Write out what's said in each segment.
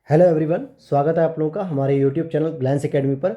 Hello everyone, स्वागत है आप लोगों का हमारे यूट्यूब चैनल ग्लैंस एकेडमी पर।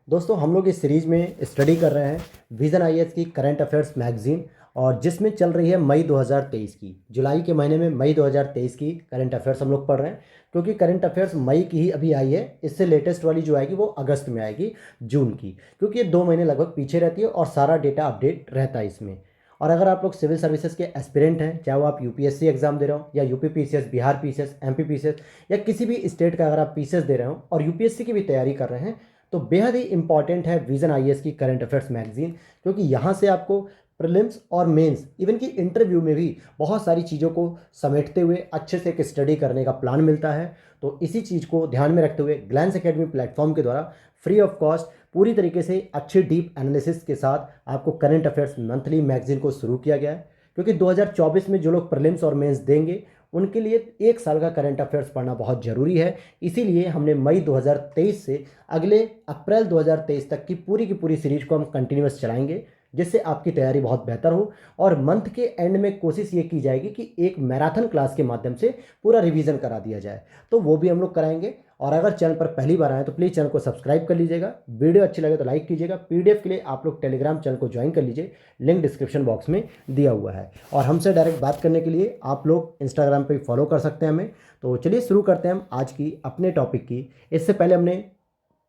दोस्तों, हम लोग इस सीरीज़ में स्टडी कर रहे हैं विज़न आईएएस की करंट अफेयर्स मैगजीन, और जिसमें चल रही है मई 2023 की। जुलाई के महीने में मई 2023 की करंट अफेयर्स हम लोग पढ़ रहे हैं, क्योंकि करंट अफेयर्स मई की ही अभी आई है। इससे लेटेस्ट वाली जो आएगी वो अगस्त में आएगी, जून की, क्योंकि ये 2 महीने लगभग पीछे रहती है और सारा डेटा अपडेट रहता है इसमें। और अगर आप लोग सिविल सर्विसेज के एस्पिरेंट हैं, चाहे वो आप यूपीएससी एग्जाम दे रहे हो या UP PCS, Bihar PCS, MP PCS, या किसी भी स्टेट का अगर आप पीसीएस दे रहे हो और यूपीएससी की भी तैयारी कर रहे हैं, तो बेहद ही इंपॉर्टेंट है विजन आईएएस की करंट अफेयर्स मैगजीन। क्योंकि यहाँ से आपको प्रीलिम्स और मेंस, इवन की इंटरव्यू में भी बहुत सारी चीज़ों को समेटते हुए अच्छे से एक स्टडी करने का प्लान मिलता है। तो इसी चीज़ को ध्यान में रखते हुए ग्लैंस एकेडमी प्लेटफॉर्म के द्वारा फ्री ऑफ कॉस्ट पूरी तरीके से अच्छे डीप एनालिसिस के साथ आपको करंट अफेयर्स मंथली मैगजीन को शुरू किया गया है। क्योंकि 2024 में जो लोग प्रीलिम्स और मेंस देंगे, उनके लिए 1 साल का करंट अफेयर्स पढ़ना बहुत ज़रूरी है। इसीलिए हमने मई 2023 से अगले अप्रैल 2023 तक की पूरी सीरीज को हम कंटिन्यूस चलाएंगे, जिससे आपकी तैयारी बहुत बेहतर हो। और मंथ के एंड में कोशिश ये की जाएगी कि एक मैराथन क्लास के माध्यम से पूरा रिवीजन करा दिया जाए, तो वो भी हम लोग कराएंगे। और अगर चैनल पर पहली बार आए तो प्लीज़ चैनल को सब्सक्राइब कर लीजिएगा, वीडियो अच्छी लगे तो लाइक कीजिएगा। पीडीएफ के लिए आप लोग टेलीग्राम चैनल को ज्वाइन कर लीजिए, लिंक डिस्क्रिप्शन बॉक्स में दिया हुआ है। और हमसे डायरेक्ट बात करने के लिए आप लोग इंस्टाग्राम पे फॉलो कर सकते हैं हमें। तो चलिए शुरू करते हैं हम आज की अपने टॉपिक की। इससे पहले हमने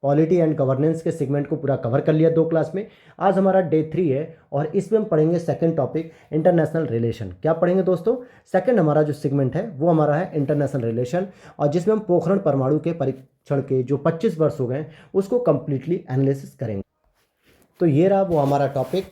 पॉलिटी एंड गवर्नेंस के सेगमेंट को पूरा कवर कर लिया 2 क्लास में। आज हमारा डे 3 है और इसमें हम पढ़ेंगे सेकंड टॉपिक, इंटरनेशनल रिलेशन। क्या पढ़ेंगे दोस्तों? सेकंड हमारा जो सेगमेंट है वो हमारा है इंटरनेशनल रिलेशन, और जिसमें हम पोखरण परमाणु के परीक्षण के जो 25 वर्ष हो गए उसको कंप्लीटली एनालिसिस करेंगे। तो ये रहा वो हमारा टॉपिक,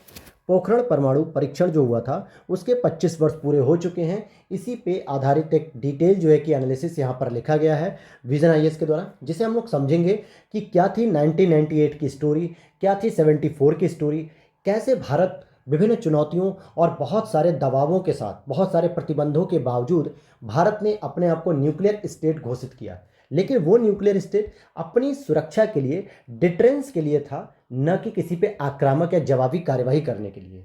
पोखरण परमाणु परीक्षण जो हुआ था उसके 25 वर्ष पूरे हो चुके हैं। इसी पे आधारित एक डिटेल जो है कि एनालिसिस यहाँ पर लिखा गया है विजन आईएएस के द्वारा, जिसे हम लोग समझेंगे कि क्या थी 1998 की स्टोरी, क्या थी 74 की स्टोरी, कैसे भारत विभिन्न चुनौतियों और बहुत सारे दबावों के साथ, बहुत सारे प्रतिबंधों के बावजूद भारत ने अपने आप को न्यूक्लियर स्टेट घोषित किया। लेकिन वो न्यूक्लियर स्टेट अपनी सुरक्षा के लिए, डिटरेंस के लिए था, न कि किसी पे आक्रामक या जवाबी कार्यवाही करने के लिए।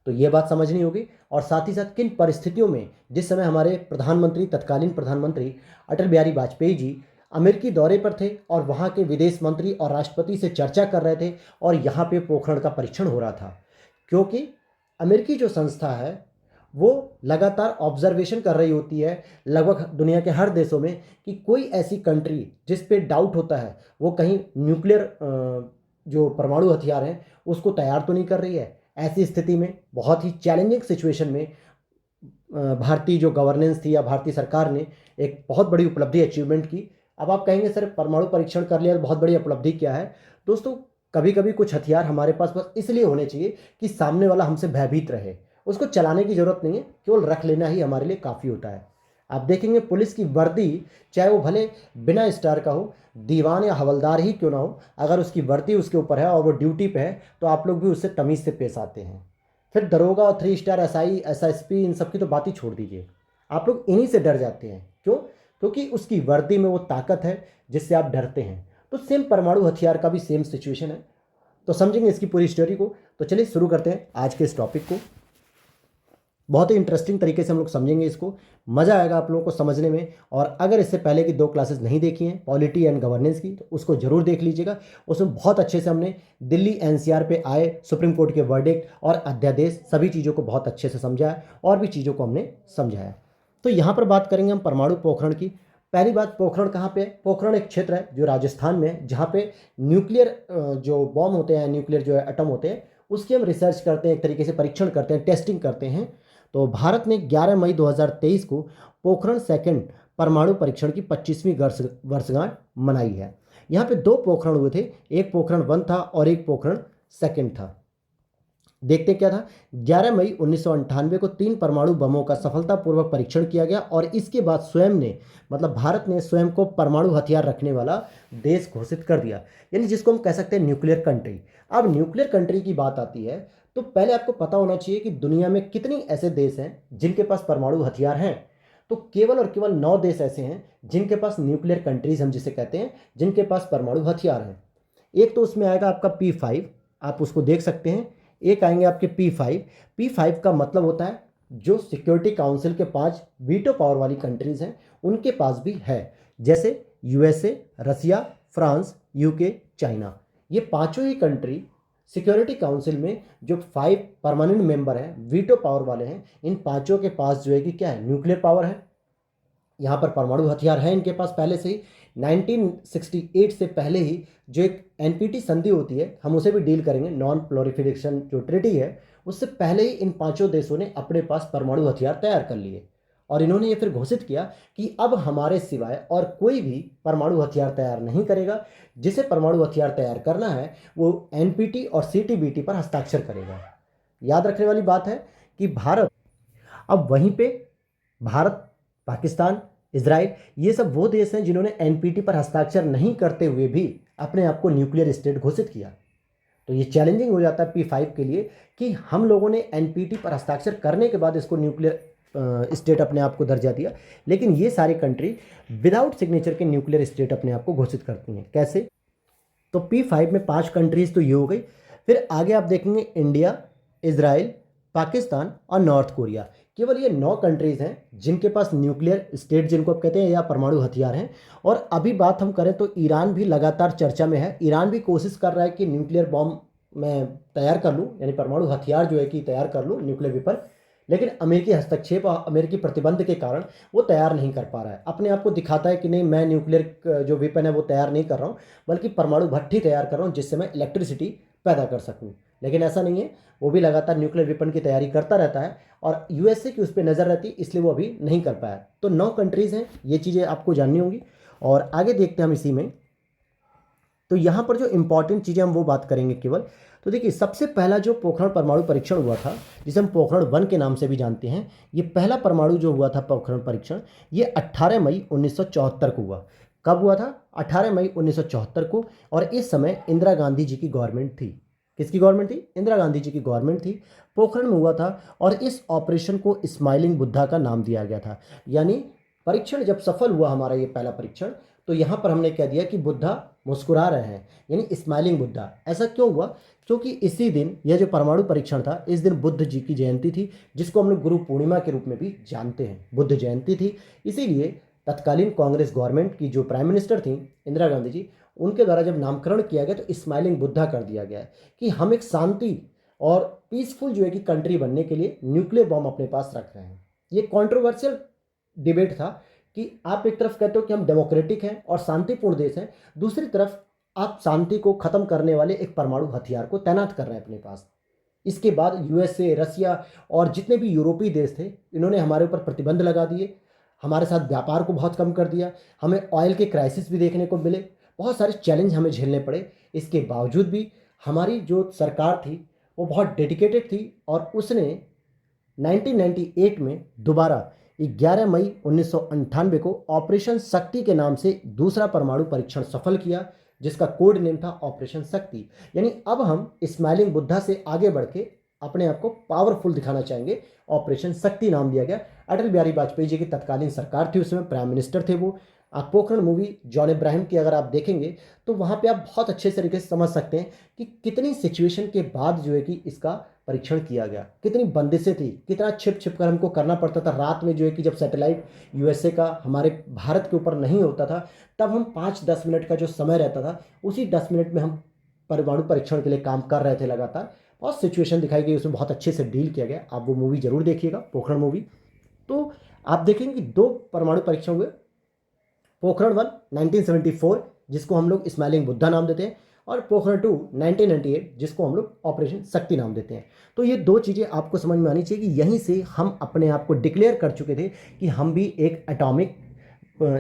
तो ये बात समझनी होगी। और साथ ही साथ किन परिस्थितियों में, जिस समय हमारे प्रधानमंत्री, तत्कालीन प्रधानमंत्री अटल बिहारी वाजपेयी जी अमेरिकी दौरे पर थे और वहाँ के विदेश मंत्री और राष्ट्रपति से चर्चा कर रहे थे, और यहाँ पे पोखरण का परीक्षण हो रहा था। क्योंकि अमेरिकी जो संस्था है वो लगातार ऑब्जर्वेशन कर रही होती है लगभग दुनिया के हर देशों में कि कोई ऐसी कंट्री जिस पे डाउट होता है वो कहीं न्यूक्लियर जो परमाणु हथियार हैं उसको तैयार तो नहीं कर रही है। ऐसी स्थिति में, बहुत ही चैलेंजिंग सिचुएशन में, भारतीय जो गवर्नेंस थी या भारतीय सरकार ने एक बहुत बड़ी उपलब्धि अचीवमेंट की। अब आप कहेंगे सर परमाणु परीक्षण कर लिया, बहुत बड़ी उपलब्धि क्या है? दोस्तों, कभी कभी कुछ हथियार हमारे पास बस इसलिए होने चाहिए कि सामने वाला हमसे भयभीत रहे। उसको चलाने की जरूरत नहीं है, केवल रख लेना ही हमारे लिए काफ़ी होता है। आप देखेंगे पुलिस की वर्दी, चाहे वो भले बिना स्टार का हो, दीवान या हवलदार ही क्यों ना हो, अगर उसकी वर्दी उसके ऊपर है और वो ड्यूटी पे है तो आप लोग भी उससे तमीज़ से पेश आते हैं। फिर दरोगा और 3 स्टार एसआई, एसएसपी, इन सब की तो बात ही छोड़ दीजिए, आप लोग इन्हीं से डर जाते हैं। क्यों? क्योंकि उसकी वर्दी में वो ताकत है जिससे आप डरते हैं। तो सेम परमाणु हथियार का भी सेम सिचुएशन है। तो समझेंगे इसकी पूरी स्टोरी को। तो चलिए शुरू करते हैं आज के इस टॉपिक को। बहुत ही इंटरेस्टिंग तरीके से हम लोग समझेंगे इसको, मज़ा आएगा आप लोगों को समझने में। और अगर इससे पहले की 2 क्लासेस नहीं देखी हैं पॉलिटी एंड गवर्नेंस की, तो उसको जरूर देख लीजिएगा। उसमें बहुत अच्छे से हमने दिल्ली एनसीआर पे आए सुप्रीम कोर्ट के वर्डिक्ट और अध्यादेश, सभी चीज़ों को बहुत अच्छे से समझाया और भी चीज़ों को हमने समझाया। तो यहाँ पर बात करेंगे हम परमाणु पोखरण की। पहली बात, पोखरण कहाँ पे है? पोखरण एक क्षेत्र है जो राजस्थान में है, जहाँ पे न्यूक्लियर जो बॉम्ब होते हैं, न्यूक्लियर जो है एटम होते हैं, उसकी हम रिसर्च करते हैं, एक तरीके से परीक्षण करते हैं, टेस्टिंग करते हैं। तो भारत ने 11 मई 2023 को पोखरण सेकंड परमाणु परीक्षण की 25वीं वर्षगांठ मनाई है। यहाँ पे 2 पोखरण हुए थे, एक पोखरण 1 था और एक पोखरण सेकंड था। देखते क्या था, 11 मई 1998 को 3 परमाणु बमों का सफलतापूर्वक परीक्षण किया गया, और इसके बाद स्वयं ने, मतलब भारत ने स्वयं को परमाणु हथियार रखने वाला देश घोषित कर दिया, यानी जिसको हम कह सकते हैं न्यूक्लियर कंट्री। अब न्यूक्लियर कंट्री की बात आती है तो पहले आपको पता होना चाहिए कि दुनिया में कितनी ऐसे देश हैं जिनके पास परमाणु हथियार हैं। तो केवल और केवल 9 देश ऐसे हैं जिनके पास न्यूक्लियर कंट्रीज हम जिसे कहते हैं, जिनके पास परमाणु हथियार हैं। एक तो उसमें आएगा आपका P5, आप उसको देख सकते हैं। एक आएंगे आपके P5 का मतलब होता है जो सिक्योरिटी काउंसिल के 5 वीटो पावर वाली कंट्रीज हैं उनके पास भी है। जैसे यूएसए, रसिया, फ्रांस, यूके, चाइना। ये पांचों ही कंट्री सिक्योरिटी काउंसिल में जो 5 परमानेंट मेंबर हैं, वीटो पावर वाले हैं, इन पांचों के पास जो है कि क्या है, न्यूक्लियर पावर है। यहाँ पर परमाणु हथियार है इनके पास पहले से ही। 1968 से पहले ही जो एक एनपीटी संधि होती है, हम उसे भी डील करेंगे, नॉन प्रोलिफरेशन जो ट्रीटी है, उससे पहले ही इन पांचों देशों ने अपने पास परमाणु हथियार तैयार कर लिए। और इन्होंने ये फिर घोषित किया कि अब हमारे सिवाय और कोई भी परमाणु हथियार तैयार नहीं करेगा। जिसे परमाणु हथियार तैयार करना है वो एनपीटी और सीटीबीटी पर हस्ताक्षर करेगा। याद रखने वाली बात है कि भारत, अब वहीं पे भारत, पाकिस्तान, इजराइल, ये सब वो देश हैं जिन्होंने एनपीटी पर हस्ताक्षर नहीं करते हुए भी अपने आप को न्यूक्लियर स्टेट घोषित किया। तो ये चैलेंजिंग हो जाता है P5 के लिए कि हम लोगों ने एनपीटी पर हस्ताक्षर करने के बाद इसको न्यूक्लियर स्टेट अपने आप को दर्जा दिया, लेकिन ये सारी कंट्री विदाउट सिग्नेचर के न्यूक्लियर स्टेट अपने आप को घोषित करती हैं। कैसे? तो P5 में 5 कंट्रीज तो ये हो गई। फिर आगे आप देखेंगे इंडिया, इजराइल, पाकिस्तान और नॉर्थ कोरिया। केवल ये 9 कंट्रीज हैं जिनके पास न्यूक्लियर स्टेट जिनको आप कहते हैं या परमाणु हथियार हैं। और अभी बात हम करें तो ईरान भी लगातार चर्चा में है। ईरान भी कोशिश कर रहा है कि न्यूक्लियर बॉम्ब मैं तैयार कर लूँ, यानी परमाणु हथियार जो है कि तैयार कर लूँ, न्यूक्लियर वेपन। लेकिन अमेरिकी हस्तक्षेप और अमेरिकी प्रतिबंध के कारण वो तैयार नहीं कर पा रहा है। अपने आप को दिखाता है कि नहीं, मैं न्यूक्लियर जो वेपन है वो तैयार नहीं कर रहा हूँ, बल्कि परमाणु भट्टी तैयार कर रहा हूँ जिससे मैं इलेक्ट्रिसिटी पैदा कर सकूँ। लेकिन ऐसा नहीं है, वो भी लगातार न्यूक्लियर वेपन की तैयारी करता रहता है और यूएसए की उस पर नज़र रहती है, इसलिए वो अभी नहीं कर पाया। तो 9 कंट्रीज़ हैं, ये चीज़ें आपको जाननी होंगी। और आगे देखते हैं हम इसी में। तो यहाँ पर जो इंपॉर्टेंट चीज़ें हम वो बात करेंगे केवल। तो देखिए, सबसे पहला जो पोखरण परमाणु परीक्षण हुआ था, जिसे हम पोखरण 1 के नाम से भी जानते हैं, ये पहला परमाणु जो हुआ था पोखरण परीक्षण, ये 18 मई 1974 को हुआ। कब हुआ था? 18 मई 1974 को। और इस समय इंदिरा गांधी जी की गवर्नमेंट थी। किसकी गवर्नमेंट थी? इंदिरा गांधी जी की गवर्नमेंट थी। पोखरण में हुआ था और इस ऑपरेशन को स्माइलिंग बुद्धा का नाम दिया गया था। यानी परीक्षण जब सफल हुआ हमारा ये पहला परीक्षण, तो यहाँ पर हमने कह दिया कि बुद्धा मुस्कुरा रहे हैं, यानी स्माइलिंग बुद्धा। ऐसा क्यों हुआ? क्योंकि इसी दिन, यह जो परमाणु परीक्षण था, इस दिन बुद्ध जी की जयंती थी, जिसको हम लोग गुरु पूर्णिमा के रूप में भी जानते हैं। बुद्ध जयंती थी, इसीलिए तत्कालीन कांग्रेस गवर्नमेंट की जो प्राइम मिनिस्टर थी इंदिरा गांधी जी, उनके द्वारा जब नामकरण किया गया तो स्माइलिंग बुद्धा कर दिया गया कि हम एक शांति और पीसफुल जो है कि कंट्री बनने के लिए न्यूक्लियर बॉम्ब अपने पास रख रहे हैं। ये कॉन्ट्रोवर्शियल डिबेट था कि आप एक तरफ कहते हो कि हम डेमोक्रेटिक हैं और शांतिपूर्ण देश हैं, दूसरी तरफ आप शांति को खत्म करने वाले एक परमाणु हथियार को तैनात कर रहे हैं अपने पास। इसके बाद यूएसए, रसिया और जितने भी यूरोपीय देश थे, इन्होंने हमारे ऊपर प्रतिबंध लगा दिए, हमारे साथ व्यापार को बहुत कम कर दिया, हमें ऑयल के क्राइसिस भी देखने को मिले, बहुत सारे चैलेंज हमें झेलने पड़े। इसके बावजूद भी हमारी जो सरकार थी वो बहुत डेडिकेटेड थी और उसने 1998 में दोबारा 11 मई 1998 को ऑपरेशन शक्ति के नाम से दूसरा परमाणु परीक्षण सफल किया, जिसका कोड नेम था ऑपरेशन शक्ति। यानी अब हम स्माइलिंग बुद्धा से आगे बढ़ के अपने आप को पावरफुल दिखाना चाहेंगे, ऑपरेशन शक्ति नाम दिया गया। अटल बिहारी वाजपेयी जी की तत्कालीन सरकार थी, उसमें प्राइम मिनिस्टर थे वो। आप पोखरण मूवी जॉन इब्राहिम की अगर आप देखेंगे तो वहाँ पे आप बहुत अच्छे तरीके से समझ सकते हैं कि कितनी सिचुएशन के बाद जो है कि इसका परीक्षण किया गया, कितनी बंदिशें थी, कितना छिप छिप कर हमको करना पड़ता था। रात में जो है कि जब सैटेलाइट यूएसए का हमारे भारत के ऊपर नहीं होता था, तब हम 5-10 मिनट का जो समय रहता था, उसी 10 मिनट में हम परमाणु परीक्षण के लिए काम कर रहे थे लगातार। बहुत सिचुएशन दिखाई गई, उसमें बहुत अच्छे से डील किया गया। आप वो मूवी जरूर देखिएगा, पोखरण मूवी। तो आप देखेंगे कि 2 परमाणु परीक्षण हुए, पोखरण 1 1974 जिसको हम लोग स्माइलिंग बुद्धा नाम देते हैं, और पोखरण 2 1998 जिसको हम लोग ऑपरेशन शक्ति नाम देते हैं। तो ये 2 चीज़ें आपको समझ में आनी चाहिए कि यहीं से हम अपने आप को डिक्लेयर कर चुके थे कि हम भी एक एटॉमिक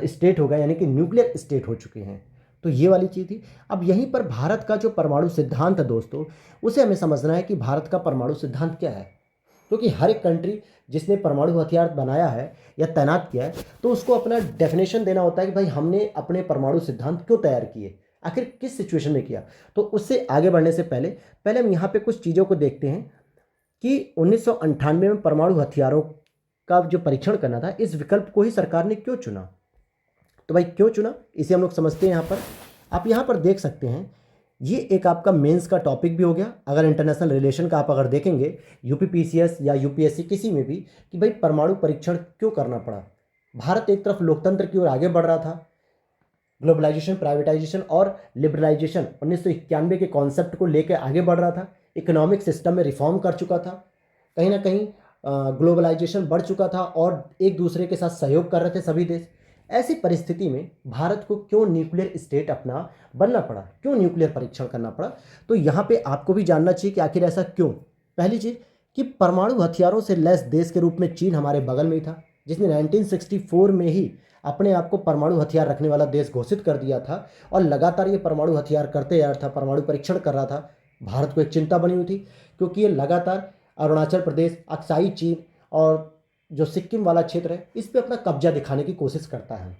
स्टेट हो गए, यानी कि न्यूक्लियर स्टेट हो चुके हैं। तो ये वाली चीज़ थी। अब यहीं पर भारत का जो परमाणु सिद्धांत है दोस्तों, उसे हमें समझना है कि भारत का परमाणु सिद्धांत क्या है। क्योंकि हर एक कंट्री जिसने परमाणु हथियार बनाया है या तैनात किया है, तो उसको अपना डेफिनेशन देना होता है कि भाई हमने अपने परमाणु सिद्धांत क्यों तैयार किए, आखिर किस सिचुएशन में किया। तो उससे आगे बढ़ने से पहले हम यहाँ पे कुछ चीज़ों को देखते हैं कि 1998 में परमाणु हथियारों का जो परीक्षण करना था, इस विकल्प को ही सरकार ने क्यों चुना। तो भाई क्यों चुना, इसे हम लोग समझते हैं। यहाँ पर आप यहाँ पर देख सकते हैं, ये एक आपका मेंस का टॉपिक भी हो गया। अगर इंटरनेशनल रिलेशन का आप अगर देखेंगे यूपीपीसीएस या यूपीएससी किसी में भी, कि भाई परमाणु परीक्षण क्यों करना पड़ा। भारत एक तरफ लोकतंत्र की ओर आगे बढ़ रहा था, ग्लोबलाइजेशन, प्राइवेटाइजेशन और लिबरलाइजेशन 1991 के कॉन्सेप्ट को लेकर आगे बढ़ रहा था। इकोनॉमिक सिस्टम में रिफॉर्म कर चुका था। कहीं ना कहीं ग्लोबलाइजेशन बढ़ चुका था और एक दूसरे के साथ सहयोग कर रहे थे सभी देश। ऐसी परिस्थिति में भारत को क्यों न्यूक्लियर स्टेट अपना बनना पड़ा, क्यों न्यूक्लियर परीक्षण करना पड़ा? तो यहाँ पे आपको भी जानना चाहिए कि आखिर ऐसा क्यों। पहली चीज़ कि परमाणु हथियारों से लैस देश के रूप में चीन हमारे बगल में ही था, जिसने 1964 में ही अपने आप को परमाणु हथियार रखने वाला देश घोषित कर दिया था और लगातार ये परमाणु हथियार करते जा रहा था, परमाणु परीक्षण कर रहा था। भारत को एक चिंता बनी हुई थी क्योंकि ये लगातार अरुणाचल प्रदेश, अक्साई चीन और जो सिक्किम वाला क्षेत्र है इस पर अपना कब्जा दिखाने की कोशिश करता है।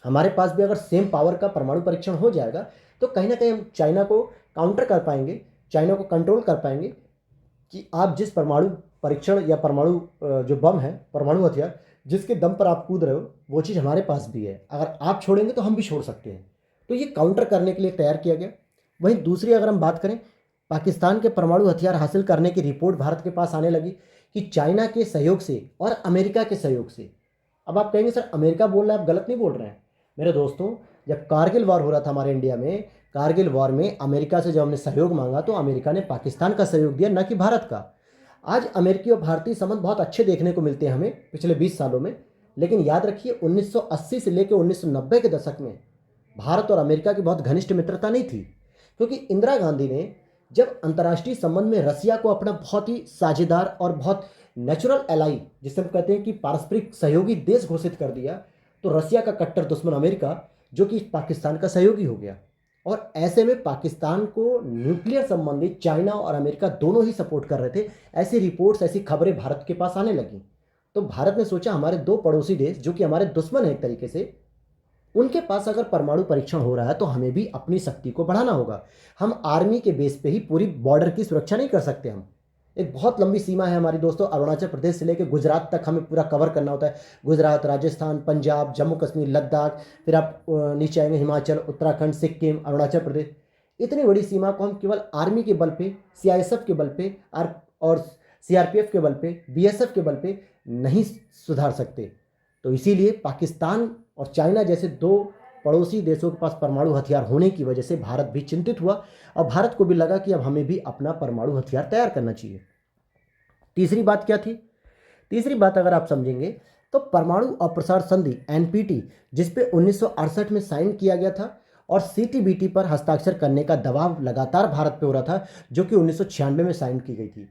हमारे पास भी अगर सेम पावर का परमाणु परीक्षण हो जाएगा तो कहीं ना कहीं हम चाइना को काउंटर कर पाएंगे, चाइना को कंट्रोल कर पाएंगे कि आप जिस परमाणु परीक्षण या परमाणु जो बम है, परमाणु हथियार जिसके दम पर आप कूद रहे हो, वो चीज़ हमारे पास भी है, अगर आप छोड़ेंगे तो हम भी छोड़ सकते हैं। तो ये काउंटर करने के लिए तैयार किया गया। वहीं दूसरी अगर हम बात करें, पाकिस्तान के परमाणु हथियार हासिल करने की रिपोर्ट भारत के पास आने लगी कि चाइना के सहयोग से और अमेरिका के सहयोग से। अब आप कहेंगे सर अमेरिका बोल रहा है, आप गलत नहीं बोल रहे हैं। मेरे दोस्तों, जब कारगिल वॉर हो रहा था हमारे इंडिया में, कारगिल वॉर में अमेरिका से जब हमने सहयोग मांगा तो अमेरिका ने पाकिस्तान का सहयोग दिया, न कि भारत का। आज अमेरिकी और भारतीय संबंध बहुत अच्छे देखने को मिलते हैं हमें पिछले 20 सालों में, लेकिन याद रखिए 1980 से लेकर 1990 के दशक में भारत और अमेरिका की बहुत घनिष्ठ मित्रता नहीं थी, क्योंकि इंदिरा गांधी ने जब अंतर्राष्ट्रीय संबंध में रसिया को अपना बहुत ही साझेदार और बहुत नेचुरल एलाई, जिसे हम कहते हैं कि पारस्परिक सहयोगी देश घोषित कर दिया, तो रसिया का कट्टर दुश्मन अमेरिका जो कि पाकिस्तान का सहयोगी हो गया। और ऐसे में पाकिस्तान को न्यूक्लियर संबंधी चाइना और अमेरिका दोनों ही सपोर्ट कर रहे थे। ऐसी रिपोर्ट्स, ऐसी खबरें भारत के पास आने लगी। तो भारत ने सोचा हमारे दो पड़ोसी देश जो कि हमारे दुश्मन है एक तरीके से, उनके पास अगर परमाणु परीक्षण हो रहा है तो हमें भी अपनी शक्ति को बढ़ाना होगा। हम आर्मी के बेस पे ही पूरी बॉर्डर की सुरक्षा नहीं कर सकते। हम एक बहुत लंबी सीमा है हमारी दोस्तों, अरुणाचल प्रदेश से लेकर गुजरात तक हमें पूरा कवर करना होता है। गुजरात, राजस्थान, पंजाब, जम्मू कश्मीर, लद्दाख, फिर आप नीचे आएंगे हिमाचल, उत्तराखंड, सिक्किम, अरुणाचल प्रदेश। इतनी बड़ी सीमा को हम केवल आर्मी के बल पे, सीआईएसएफ के बल पे और सीआरपीएफ के बल पे, बीएसएफ के बल पे नहीं सुधार सकते। तो इसीलिए पाकिस्तान और चाइना जैसे दो पड़ोसी देशों के पास परमाणु हथियार होने की वजह से भारत भी चिंतित हुआ और भारत को भी लगा कि अब हमें भी अपना परमाणु हथियार तैयार करना चाहिए। तीसरी बात क्या थी? तीसरी बात अगर आप समझेंगे तो परमाणु अप्रसार संधि एनपीटी, जिसपे 1968 में साइन किया गया था, और सीटीबीटी पर हस्ताक्षर करने का दबाव लगातार भारत पे हो रहा था, जो कि 1996 में साइन की गई थी।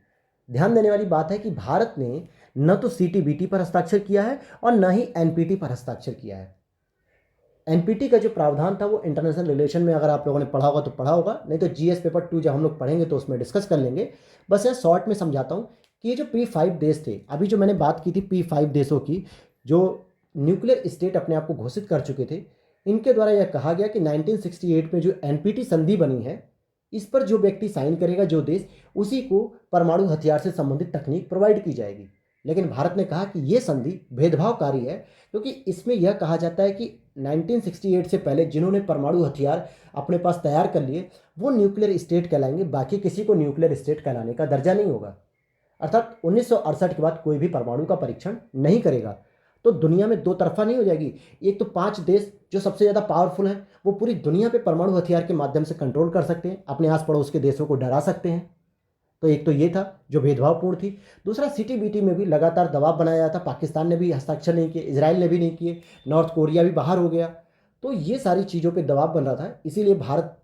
ध्यान देने वाली बात है कि भारत ने न तो सीटीबीटी पर हस्ताक्षर किया है और न ही एनपीटी पर हस्ताक्षर किया है। एनपीटी का जो प्रावधान था वो इंटरनेशनल रिलेशन में अगर आप लोगों ने पढ़ा होगा तो पढ़ा होगा, नहीं तो जीएस पेपर 2 जब हम लोग पढ़ेंगे तो उसमें डिस्कस कर लेंगे। बस यहाँ शॉर्ट में समझाता हूँ कि ये जो P5 देश थे, अभी जो मैंने बात की थी P5 देशों की जो न्यूक्लियर स्टेट अपने आप को घोषित कर चुके थे, इनके द्वारा यह कहा गया कि 1968 में जो एनपीटी संधि बनी है, इस पर जो व्यक्ति साइन करेगा, जो देश, उसी को परमाणु हथियार से संबंधित तकनीक प्रोवाइड की जाएगी। लेकिन भारत ने कहा कि ये संधि भेदभावकारी है, क्योंकि इसमें यह कहा जाता है कि 1968 से पहले जिन्होंने परमाणु हथियार अपने पास तैयार कर लिए वो न्यूक्लियर स्टेट कहलाएंगे, बाकी किसी को न्यूक्लियर स्टेट कहलाने का दर्जा नहीं होगा। अर्थात 1968 के बाद कोई भी परमाणु का परीक्षण नहीं करेगा। तो दुनिया में दो तरफा नहीं हो जाएगी। एक तो 5 देश जो सबसे ज़्यादा पावरफुल हैं वो पूरी दुनिया पे परमाणु हथियार के माध्यम से कंट्रोल कर सकते हैं, अपने आस पड़ोस के देशों को डरा सकते हैं। तो एक तो ये था जो भेदभावपूर्ण थी। दूसरा, सीटीबीटी में भी लगातार दबाव बनाया जाता, पाकिस्तान ने भी हस्ताक्षर नहीं किए, इजराइल ने भी नहीं किए, नॉर्थ कोरिया भी बाहर हो गया। तो ये सारी चीज़ों पे दबाव बन रहा था। इसीलिए भारत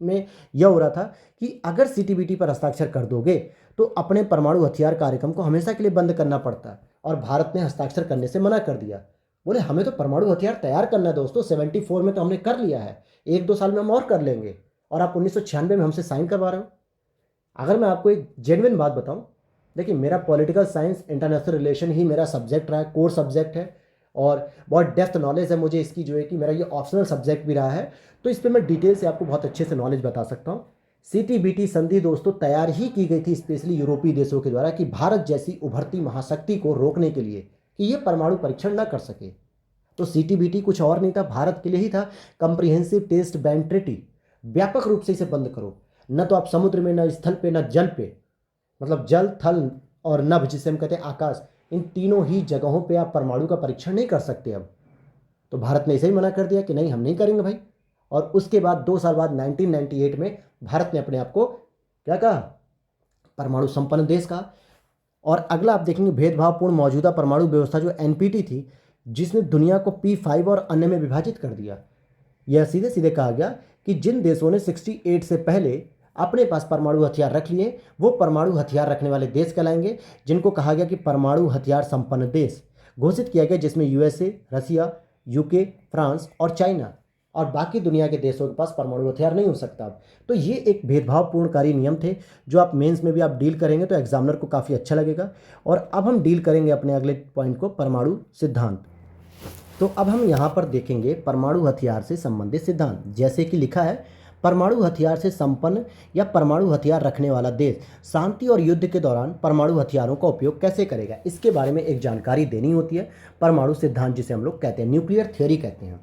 में यह हो रहा था कि अगर सीटीबीटी पर हस्ताक्षर कर दोगे तो अपने परमाणु हथियार कार्यक्रम को हमेशा के लिए बंद करना पड़ता है, और भारत ने हस्ताक्षर करने से मना कर दिया। बोले हमें तो परमाणु हथियार तैयार करना है दोस्तों, 74 में तो हमने कर लिया है, 1-2 साल में हम और कर लेंगे, और आप 1996 में हमसे साइन करवा रहे हो। अगर मैं आपको एक जेन्युइन बात बताऊं, देखिए मेरा पॉलिटिकल साइंस इंटरनेशनल रिलेशन ही मेरा सब्जेक्ट रहा है, कोर सब्जेक्ट है, और बहुत डेप्थ नॉलेज है मुझे इसकी, जो है कि मेरा ये ऑप्शनल सब्जेक्ट भी रहा है, तो इस पर मैं डिटेल से आपको बहुत अच्छे से नॉलेज बता सकता हूँ। सीटीबीटी संधि दोस्तों तैयार ही की गई थी स्पेशली यूरोपीय देशों के द्वारा कि भारत जैसी उभरती महाशक्ति को रोकने के लिए कि ये परमाणु परीक्षण न कर सके। तो सीटीबीटी कुछ और नहीं था, भारत के लिए ही था, कंप्रिहेंसिव टेस्ट बैन ट्रीटी। व्यापक रूप से इसे बंद करो, न तो आप समुद्र में, न स्थल पे, न जल पे, मतलब जल, थल और नभ जिसे हम कहते हैं आकाश, इन तीनों ही जगहों पे आप परमाणु का परीक्षण नहीं कर सकते अब। तो भारत ने इसे ही मना कर दिया कि नहीं, हम नहीं करेंगे भाई। और उसके बाद 2 साल बाद 1998 में भारत ने अपने आप को क्या कहा, परमाणु संपन्न देश कहा। और अगला आप देखेंगे भेदभावपूर्ण मौजूदा परमाणु व्यवस्था जो एनपीटी थी, जिसने दुनिया को P5 और अन्य में विभाजित कर दिया। यह सीधे सीधे कहा गया कि जिन देशों ने 68 से पहले अपने पास परमाणु हथियार रख लिए वो परमाणु हथियार रखने वाले देश कहलाएंगे, जिनको कहा गया कि परमाणु हथियार संपन्न देश घोषित किया गया, जिसमें यूएसए, रसिया, यूके, फ्रांस और चाइना, और बाकी दुनिया के देशों के पास परमाणु हथियार नहीं हो सकता। तो ये एक भेदभावपूर्णकारी नियम थे जो आप मेंस में भी आप डील करेंगे तो एग्जामिनर को काफ़ी अच्छा लगेगा। और अब हम डील करेंगे अपने अगले पॉइंट को, परमाणु सिद्धांत। तो अब हम यहाँ पर देखेंगे परमाणु हथियार से संबंधित सिद्धांत, जैसे कि लिखा है, परमाणु हथियार से संपन्न या परमाणु हथियार रखने वाला देश शांति और युद्ध के दौरान परमाणु हथियारों का उपयोग कैसे करेगा, इसके बारे में एक जानकारी देनी होती है। परमाणु सिद्धांत जिसे हम लोग कहते हैं, न्यूक्लियर थ्योरी कहते हैं।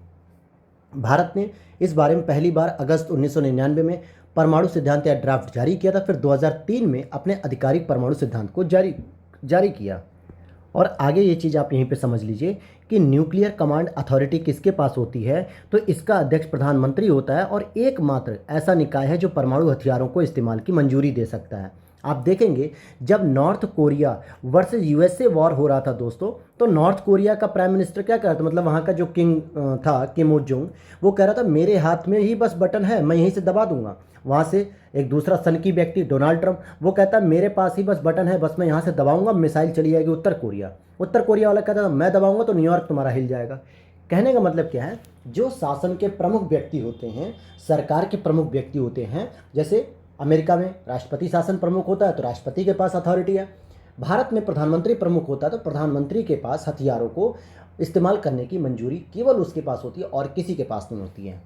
भारत ने इस बारे में पहली बार अगस्त 1999 में परमाणु सिद्धांत या ड्राफ्ट जारी किया था। फिर 2003 में अपने आधिकारिक परमाणु सिद्धांत को जारी किया। और आगे ये चीज़ आप यहीं पे समझ लीजिए कि न्यूक्लियर कमांड अथॉरिटी किसके पास होती है, तो इसका अध्यक्ष प्रधानमंत्री होता है और एकमात्र ऐसा निकाय है जो परमाणु हथियारों को इस्तेमाल की मंजूरी दे सकता है। आप देखेंगे जब north Korea versus USA war हो रहा था दोस्तों, तो नॉर्थ कोरिया का प्राइम मिनिस्टर क्या कह रहा था, मतलब वहाँ का जो किंग था किम ओ जोंग, वो कह रहा था मेरे हाथ में ही बस बटन है, मैं यहीं से दबा दूंगा। वहाँ से एक दूसरा सनकी व्यक्ति डोनाल्ड ट्रंप, वो कहता है मेरे पास ही बस बटन है, बस मैं यहाँ से दबाऊंगा, मिसाइल चली जाएगी उत्तर कोरिया। उत्तर कोरिया वाला कहता था मैं दबाऊंगा तो न्यूयॉर्क तुम्हारा हिल जाएगा। कहने का मतलब क्या है, जो शासन के प्रमुख व्यक्ति होते हैं, सरकार के प्रमुख व्यक्ति होते हैं, जैसे अमेरिका में राष्ट्रपति शासन प्रमुख होता है तो राष्ट्रपति के पास अथॉरिटी है, भारत में प्रधानमंत्री प्रमुख होता है तो प्रधानमंत्री के पास हथियारों को इस्तेमाल करने की मंजूरी केवल उसके पास होती है और किसी के पास नहीं होती है।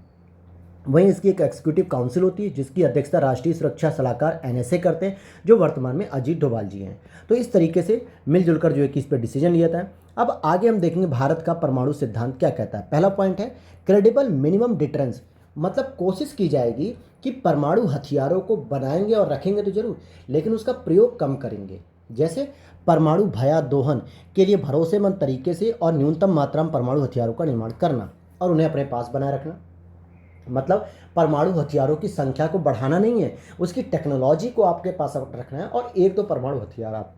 वहीं इसकी एक एग्जीक्यूटिव काउंसिल होती है जिसकी अध्यक्षता राष्ट्रीय सुरक्षा सलाहकार एनएसए करते हैं, जो वर्तमान में अजीत डोभाल जी हैं। तो इस तरीके से मिलजुल कर जो है कि इस पर डिसीजन लिया था। अब आगे हम देखेंगे भारत का परमाणु सिद्धांत क्या कहता है। पहला पॉइंट है क्रेडिबल मिनिमम डिटरेंस, मतलब कोशिश की जाएगी कि परमाणु हथियारों को बनाएंगे और रखेंगे तो जरूर, लेकिन उसका प्रयोग कम करेंगे। जैसे परमाणु भयादोहन के लिए भरोसेमंद तरीके से और न्यूनतम मात्रा में परमाणु हथियारों का निर्माण करना और उन्हें अपने पास बनाए रखना। मतलब परमाणु हथियारों की संख्या को बढ़ाना नहीं है, उसकी टेक्नोलॉजी को आपके पास रखना है और एक दो परमाणु हथियार आप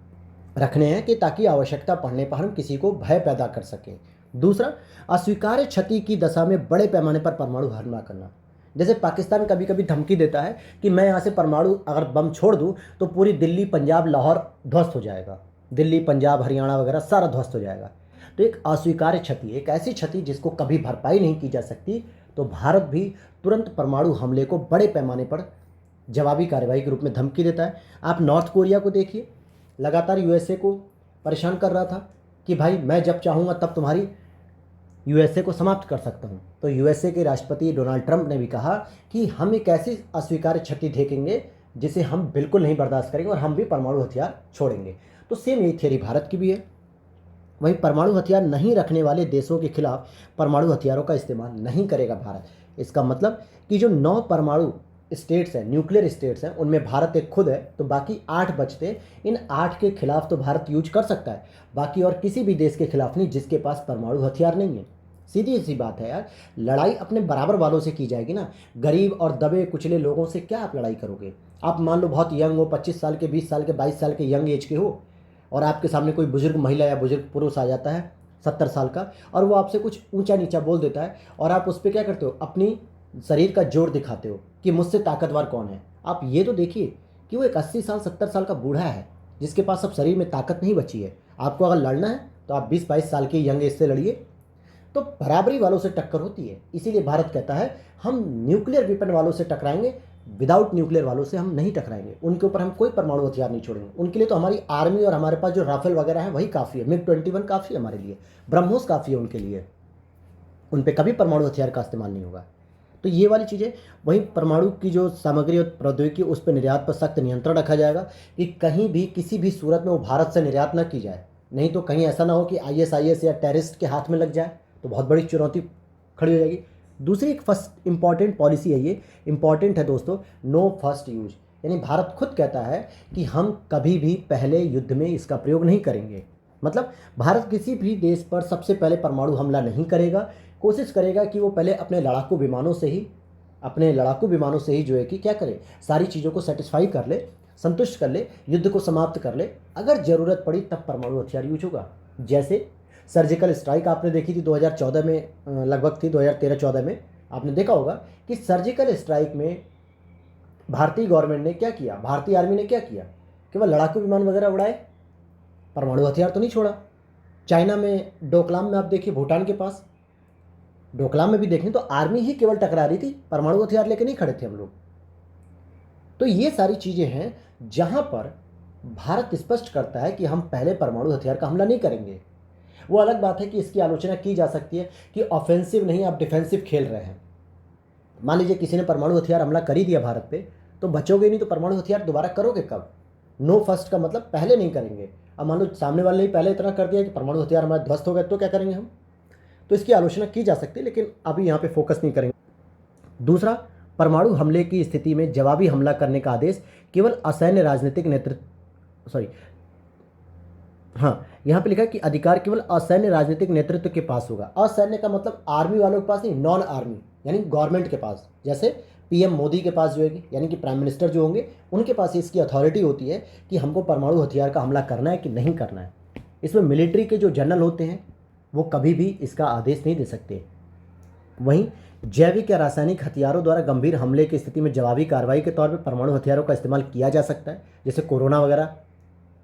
रखने हैं कि ताकि आवश्यकता पड़ने पर हम किसी को भय पैदा कर सकें। दूसरा, अस्वीकार्य क्षति की दशा में बड़े पैमाने पर परमाणु हमला करना। जैसे पाकिस्तान कभी कभी धमकी देता है कि मैं यहाँ से परमाणु अगर बम छोड़ दूँ तो पूरी दिल्ली, पंजाब, लाहौर ध्वस्त हो जाएगा, दिल्ली, पंजाब, हरियाणा वगैरह सारा ध्वस्त हो जाएगा। तो एक अस्वीकार्य क्षति, एक ऐसी क्षति जिसको कभी भरपाई नहीं की जा सकती, तो भारत भी तुरंत परमाणु हमले को बड़े पैमाने पर जवाबी कार्रवाई के रूप में धमकी देता है। आप नॉर्थ कोरिया को देखिए, लगातार यूएसए को परेशान कर रहा था कि भाई मैं जब चाहूँगा तब तुम्हारी यूएसए को समाप्त कर सकता हूँ। तो यूएसए के राष्ट्रपति डोनाल्ड ट्रंप ने भी कहा कि हम एक ऐसी अस्वीकार्य क्षति देखेंगे जिसे हम बिल्कुल नहीं बर्दाश्त करेंगे और हम भी परमाणु हथियार छोड़ेंगे। तो सेम यही थियरी भारत की भी है। वहीं परमाणु हथियार नहीं रखने वाले देशों के खिलाफ परमाणु हथियारों का इस्तेमाल नहीं करेगा भारत। इसका मतलब कि जो 9 परमाणु स्टेट्स हैं, न्यूक्लियर स्टेट्स हैं, उनमें भारत एक खुद है, तो बाकी 8 बचते, इन 8 के खिलाफ तो भारत यूज कर सकता है, बाकी और किसी भी देश के खिलाफ नहीं जिसके पास परमाणु हथियार नहीं है। सीधी सी बात है यार, लड़ाई अपने बराबर वालों से की जाएगी ना। गरीब और दबे कुचले लोगों से क्या आप लड़ाई करोगे। आप मान लो बहुत यंग हो, 25 साल के, 20 साल के, 22 साल के यंग एज के हो, और आपके सामने कोई बुजुर्ग महिला या बुजुर्ग पुरुष आ जाता है 70 साल का, और वो आपसे कुछ ऊंचा नीचा बोल देता है, और आप उस पर क्या करते हो, अपनी शरीर का जोर दिखाते हो कि मुझसे ताकतवर कौन है। आप ये तो देखिए कि वो एक 80 साल 70 साल का बूढ़ा है जिसके पास अब शरीर में ताकत नहीं बची है। आपको अगर लड़ना है तो आप 20-22 साल के यंग एज से लड़िए, तो बराबरी वालों से टक्कर होती है। इसीलिए भारत कहता है हम न्यूक्लियर वेपन वालों से टकराएंगे, विदाउट न्यूक्लियर वालों से हम नहीं टकराएंगे। उनके ऊपर हम कोई परमाणु हथियार नहीं छोड़ेंगे। उनके लिए तो हमारी आर्मी और हमारे पास जो राफेल वगैरह है वही काफ़ी है, MiG-21 काफ़ी है हमारे लिए, ब्रह्मोस काफ़ी है उनके लिए, उन पर कभी परमाणु हथियार का इस्तेमाल नहीं होगा। तो ये वाली चीज़ें, वहीं परमाणु की जो सामग्री और प्रौद्योगिकी उस पर निर्यात पर सख्त नियंत्रण रखा जाएगा कि कहीं भी किसी भी सूरत में वो भारत से निर्यात न की जाए, नहीं तो कहीं ऐसा ना हो कि ISIS या टेररिस्ट के हाथ में लग जाए, तो बहुत बड़ी चुनौती खड़ी हो जाएगी। दूसरी एक फर्स्ट इंपॉर्टेंट पॉलिसी है, ये इंपॉर्टेंट है दोस्तों, नो फर्स्ट यूज, यानी भारत खुद कहता है कि हम कभी भी पहले युद्ध में इसका प्रयोग नहीं करेंगे। मतलब भारत किसी भी देश पर सबसे पहले परमाणु हमला नहीं करेगा, कोशिश करेगा कि वो पहले अपने लड़ाकू विमानों से ही जो है कि क्या करे, सारी चीज़ों को सेटिस्फाई कर ले, संतुष्ट कर ले, युद्ध को समाप्त कर ले। अगर ज़रूरत पड़ी तब परमाणु हथियार यूज होगा। जैसे सर्जिकल स्ट्राइक आपने देखी थी 2014 में, लगभग थी 2013-14 में। आपने देखा होगा कि सर्जिकल स्ट्राइक में भारतीय गवर्नमेंट ने क्या किया, भारतीय आर्मी ने क्या किया, केवल लड़ाकू विमान वगैरह उड़ाए, परमाणु हथियार तो नहीं छोड़ा। चाइना में डोकलाम में आप देखिए, भूटान के पास डोकलाम में भी देखें तो आर्मी ही केवल टकरा रही थी, परमाणु हथियार लेके नहीं खड़े थे हम लोग। तो ये सारी चीज़ें हैं जहां पर भारत स्पष्ट करता है कि हम पहले परमाणु हथियार का हमला नहीं करेंगे। वो अलग बात है कि इसकी आलोचना की जा सकती है कि ऑफेंसिव नहीं, आप डिफेंसिव खेल रहे हैं। मान लीजिए किसी ने परमाणु हथियार हमला कर ही दिया भारत पे, तो बचोगे नहीं, तो परमाणु हथियार दोबारा करोगे कब? नो फर्स्ट का मतलब पहले नहीं करेंगे। अब मान लो सामने वाले ने पहले इतना कर दिया कि परमाणु हथियार हमारे ध्वस्त हो गए, तो क्या करेंगे हम? तो इसकी आलोचना की जा सकती है, लेकिन अभी यहाँ पे फोकस नहीं करेंगे। दूसरा, परमाणु हमले की स्थिति में जवाबी हमला करने का आदेश केवल असैन्य राजनीतिक नेतृत्व, हाँ, यहाँ पे लिखा है कि अधिकार केवल असैन्य राजनीतिक नेतृत्व के पास होगा। असैन्य का मतलब आर्मी वालों के पास नहीं, नॉन आर्मी यानी गवर्नमेंट के पास। जैसे पीएम मोदी के पास जो है यानी कि प्राइम मिनिस्टर जो होंगे, उनके पास इसकी अथॉरिटी होती है कि हमको परमाणु हथियार का हमला करना है कि नहीं करना है। इसमें मिलिट्री के जो जनरल होते हैं वो कभी भी इसका आदेश नहीं दे सकते। वहीं जैविक या रासायनिक हथियारों द्वारा गंभीर हमले की स्थिति में जवाबी कार्रवाई के तौर पर परमाणु हथियारों का इस्तेमाल किया जा सकता है। जैसे कोरोना वगैरह,